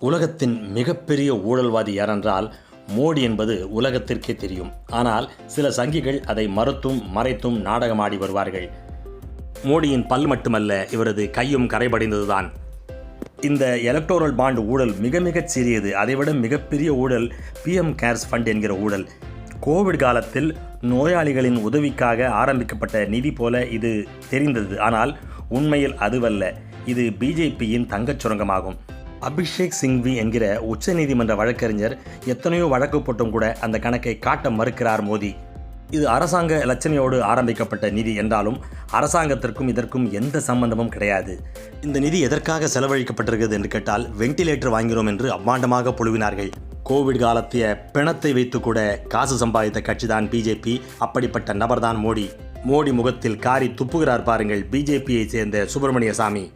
உலகத்தின் மிகப்பெரிய ஊழல்வாதி யாரென்றால் மோடி என்பது உலகத்திற்கே தெரியும். ஆனால் சில சங்கிகள் அதை மறுத்தும் மறைத்தும் நாடகமாடி வருவார்கள். மோடியின் பல் மட்டுமல்ல, இவரது கையும் கரைபடிந்ததுதான். இந்த எலக்டோரல் பாண்ட் ஊழல் மிக மிகச் சிறியது. அதைவிட மிகப்பெரிய ஊழல் PM கேர்ஸ் ஃபண்ட் என்கிற ஊழல். கோவிட் காலத்தில் நோயாளிகளின் உதவிக்காக ஆரம்பிக்கப்பட்ட நிதி போல இது தெரிந்தது. ஆனால் உண்மையில் அதுவல்ல. இது பிஜேபியின் தங்கச் சுரங்கமாகும். அபிஷேக் சிங்வி என்கிற உச்சநீதிமன்ற வழக்கறிஞர் எத்தனையோ வழக்கு போட்டும் கூட அந்த கணக்கை காட்ட மறுக்கிறார் மோடி. இது அரசாங்க இலச்சனையோடு ஆரம்பிக்கப்பட்ட நிதி என்றாலும் அரசாங்கத்திற்கும் இதற்கும் எந்த சம்பந்தமும் கிடையாது. இந்த நிதி எதற்காக செலவழிக்கப்பட்டிருக்கிறது என்று கேட்டால், வெண்டிலேட்டர் வாங்கிறோம் என்று அம்மாண்டமாக புழுவினார்கள். கோவிட் காலத்திய பிணத்தை வைத்து கூட காசு சம்பாதித்த கட்சிதான் பிஜேபி. அப்படிப்பட்ட நபர்தான் மோடி. மோடி முகத்தில் காரி துப்புகிறார் பாருங்கள் பிஜேபியை சேர்ந்த சுப்பிரமணிய சாமி.